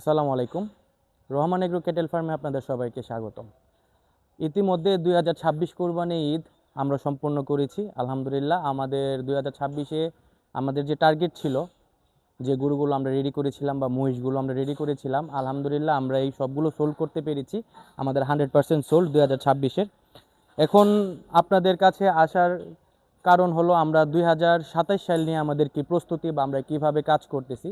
আসসালামু আলাইকুম। Rahman agro cattle ফার্মে আপনাদের সবাইকে স্বাগতম। ইতিমধ্যে 2026 কোরবানি ঈদ আমরা সম্পূর্ণ করেছি আলহামদুলিল্লাহ। আমাদের 2026-এ আমাদের যে টার্গেট ছিল, যে গরুগুলো আমরা রেডি করেছিলাম বা মহিষগুলো আমরা রেডি করেছিলাম, আলহামদুলিল্লাহ আমরা এই সবগুলো সোল্ড করতে পেরেছি। আমাদের 100% সোল্ড 2026-এর। এখন আপনাদের কাছে আসার কারণ হলো আমরা 2027 সাল নিয়ে আমাদের কি প্রস্তুতি বা আমরা কিভাবে কাজ করতেছি।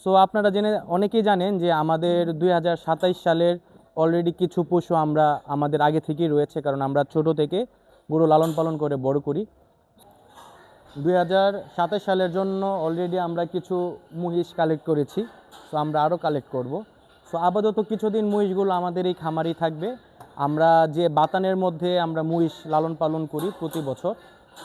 সো আপনারা অনেকেই জানেন যে আমাদের 2027 সালের অলরেডি কিছু পশু আমরা আমাদের আগে থেকেই রয়েছে, কারণ আমরা ছোট থেকে গরু লালন পালন করে বড় করি। 2027 সালের জন্য অলরেডি আমরা কিছু মহিষ কালেক্ট করেছি। সো আমরা আরও কালেক্ট করব। সো আপাতত কিছুদিন মহিষগুলো আমাদের এই খামারেই থাকবে। আমরা যে বাতানের মধ্যে আমরা মহিষ লালন পালন করি প্রতি বছর,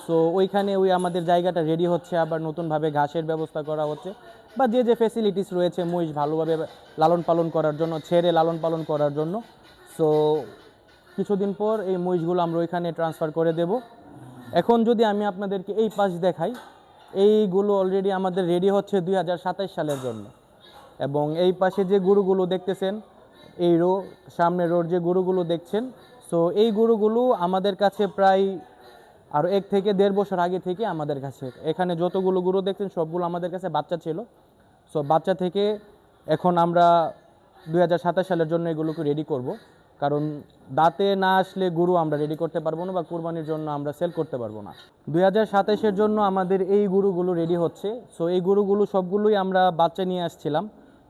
সো ওইখানে আমাদের জায়গাটা রেডি হচ্ছে, আবার নতুনভাবে ঘাসের ব্যবস্থা করা হচ্ছে, বা যে ফ্যাসিলিটিস রয়েছে মহিষ ভালোভাবে লালন পালন করার জন্য, ছেড়ে লালন পালন করার জন্য। সো কিছুদিন পর এই মহিষগুলো আমরা ওইখানে ট্রান্সফার করে দেব। এখন যদি আমি আপনাদেরকে এই পাশ দেখাই, এইগুলো অলরেডি আমাদের রেডি হচ্ছে 2027 সালের জন্য। এবং এই পাশে যে গরুগুলো দেখতেছেন, এই সামনে রোড যে গরুগুলো দেখছেন, সো এই গরুগুলো আমাদের কাছে প্রায় আরও 1 থেকে 1.5 বছর আগে থেকে আমাদের কাছে, এখানে যতগুলো গরু দেখছেন সবগুলো আমাদের কাছে বাচ্চা ছিল। সো বাচ্চা থেকে এখন আমরা 2027 সালের জন্য এগুলোকে রেডি করব, কারণ দাঁতে না আসলে গরু আমরা রেডি করতে পারবো না বা কুরবানির জন্য আমরা সেল করতে পারবো না। 2027-এর জন্য আমাদের এই গরুগুলো রেডি হচ্ছে। সো এই গরুগুলো সবগুলোই আমরা বাচ্চা নিয়ে আসছিলাম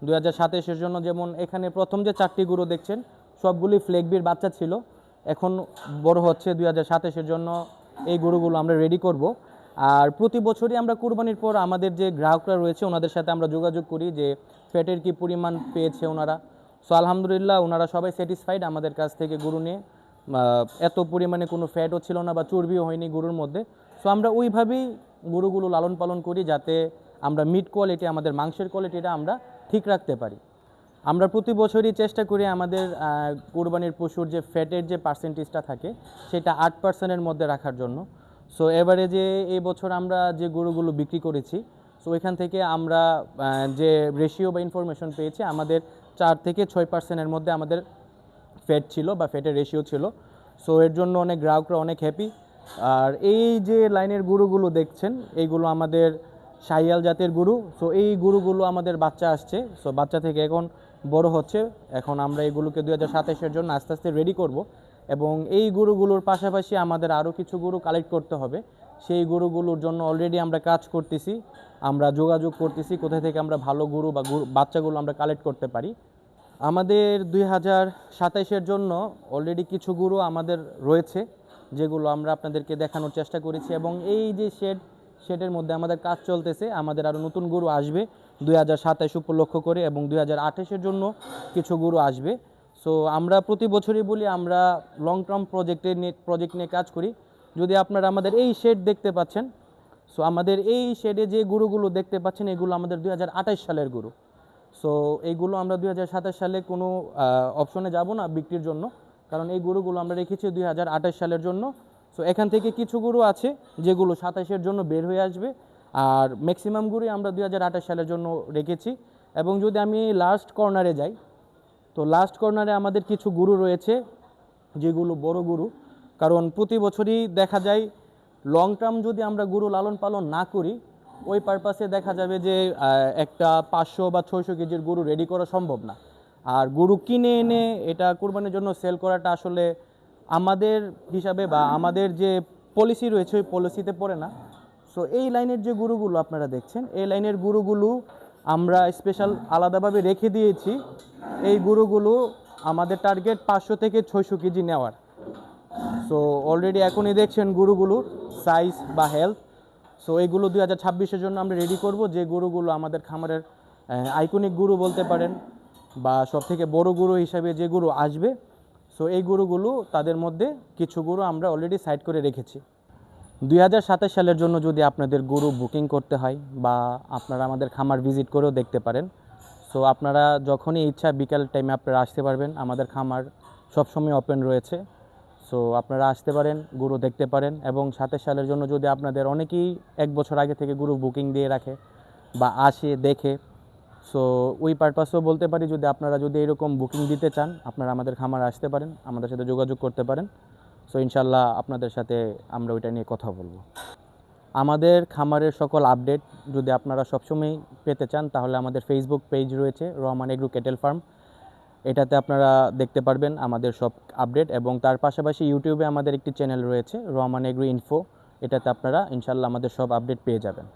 2027-এর জন্য। যেমন এখানে প্রথম যে 4টি গরু দেখছেন সবগুলোই ফ্লেগবির বাচ্চা ছিল, এখন বড় হচ্ছে। 2027-এর জন্য এই গরুগুলো আমরা রেডি করব। আর প্রতি বছরই আমরা কুরবানির পর আমাদের যে গ্রাহকরা রয়েছে ওনাদের সাথে আমরা যোগাযোগ করি যে ফ্যাটের কি পরিমাণ পেয়েছে ওনারা। সো আলহামদুলিল্লাহ ওনারা সবাই স্যাটিসফাইড আমাদের কাছ থেকে গরু নিয়ে। এত পরিমাণে কোনো ফ্যাটও ছিল না বা চর্বিও হয়নি গরুর মধ্যে। সো আমরা ওইভাবেই গরুগুলো লালন পালন করি যাতে আমরা মিট কোয়ালিটি, আমাদের মাংসের কোয়ালিটিটা আমরা ঠিক রাখতে পারি। আমরা প্রতি বছরই চেষ্টা করি আমাদের কুরবানির পশুর যে ফ্যাটের যে পার্সেন্টেজটা থাকে সেটা 8%-এর মধ্যে রাখার জন্য। সো এবারে যে এই বছর আমরা যে গরুগুলো বিক্রি করেছি, সো এখান থেকে আমরা যে রেশিও বা ইনফরমেশন পেয়েছি, আমাদের 4 থেকে 6%-এর মধ্যে আমাদের ফ্যাট ছিল বা ফ্যাটের রেশিও ছিল। সো এর জন্য অনেক গ্রাহকরা অনেক হ্যাপি। আর এই যে লাইনের গরুগুলো দেখছেন এইগুলো আমাদের শাহিয়াল জাতের গরু। সো এই গরুগুলো আমাদের বাচ্চা আসছে, সো বাচ্চা থেকে এখন বড় হচ্ছে। এখন আমরা এগুলোকে 2027-এর জন্য আস্তে আস্তে রেডি করব। এবং এই গরুগুলোর পাশাপাশি আমাদের আরও কিছু গরু কালেক্ট করতে হবে। সেই গরুগুলোর জন্য অলরেডি আমরা কাজ করতেছি, আমরা যোগাযোগ করতেছি কোথা থেকে আমরা ভালো গরু বা বাচ্চাগুলো আমরা কালেক্ট করতে পারি। আমাদের 2027-এর জন্য অলরেডি কিছু গরু আমাদের রয়েছে যেগুলো আমরা আপনাদেরকে দেখানোর চেষ্টা করেছি। এবং এই যে শেডের মধ্যে আমাদের কাজ চলতেছে, আমাদের আরও নতুন গরু আসবে 2027 উপলক্ষ করে, এবং 2028-এর জন্য কিছু গরু আসবে। সো আমরা প্রতি বছরই বলি আমরা লং টার্ম প্রজেক্ট নিয়ে কাজ করি। যদি আপনারা আমাদের এই শেড দেখতে পাচ্ছেন, সো আমাদের এই শেডে যে গরুগুলো দেখতে পাচ্ছেন এগুলো আমাদের 2028 সালের গরু। সো এইগুলো আমরা 2027 সালে কোনো অপশনে যাব না বিক্রির জন্য, কারণ এই গরুগুলো আমরা রেখেছি 2028 সালের জন্য। সো এখান থেকে কিছু গরু আছে যেগুলো 27-এর জন্য বের হয়ে আসবে, আর ম্যাক্সিমাম গরুই আমরা 2028 সালের জন্য রেখেছি। এবং যদি আমি লাস্ট কর্নারে যাই, তো লাস্ট কর্নারে আমাদের কিছু গরু রয়েছে যেগুলো বড় গরু, কারণ প্রতি বছরই দেখা যায় লং টার্ম যদি আমরা গরু লালন পালন না করি, ওই পারপাসে দেখা যাবে যে একটা 500 বা 600 কেজির গরু রেডি করা সম্ভব না। আর গরু কিনে এনে এটা কোরবানির জন্য সেল করাটা আসলে আমাদের হিসাবে বা আমাদের যে পলিসি রয়েছে ওই পলিসিতে পড়ে না। সো এই লাইনের যে গরুগুলো আপনারা দেখছেন, এই লাইনের গরুগুলো আমরা স্পেশাল আলাদাভাবে রেখে দিয়েছি। এই গরুগুলো আমাদের টার্গেট 500 থেকে 600 কেজি নেওয়ার। সো অলরেডি এখনই দেখছেন গরুগুলোর সাইজ বা হেলথ। সো এইগুলো 2026-এর জন্য আমরা রেডি করব, যে গরুগুলো আমাদের খামারের আইকনিক গরু বলতে পারেন বা সবথেকে বড় গরু হিসাবে যে গরু আসবে। সো এই গরুগুলো তাদের মধ্যে কিছু গরু আমরা অলরেডি সাইড করে রেখেছি। 2027 সালের জন্য যদি আপনাদের গরু বুকিং করতে হয় বা আপনারা আমাদের খামার ভিজিট করেও দেখতে পারেন, সো আপনারা যখনই ইচ্ছা বিকাল টাইমে আপনারা আসতে পারবেন, আমাদের খামার সবসময় ওপেন রয়েছে। সো আপনারা আসতে পারেন, গরু দেখতে পারেন। এবং 27 সালের জন্য যদি আপনাদের অনেকেই 1 বছর আগে থেকে গরু বুকিং দিয়ে রাখে বা আসে দেখে, সো ওই পারপাসেও বলতে পারি, আপনারা যদি এরকম বুকিং দিতে চান, আপনারা আমাদের খামারে আসতে পারেন, আমাদের সাথে যোগাযোগ করতে পারেন। সো ইনশাল্লাহ আপনাদের সাথে আমরা ওইটা নিয়ে কথা বলবো। আমাদের খামারের সকল আপডেট যদি আপনারা সবসময় পেতে চান, তাহলে আমাদের ফেসবুক পেজ রয়েছে রহমান এগ্রো ক্যাটেল ফার্ম। এটাতে আপনারা দেখতে পারবেন আমাদের সব আপডেট, এবং তার পাশাপাশি ইউটিউবে আমাদের একটি চ্যানেল রয়েছে রহমান এগ্রো ইনফো। এটাতে আপনারা ইনশাল্লাহ আমাদের সব আপডেট পেয়ে যাবেন।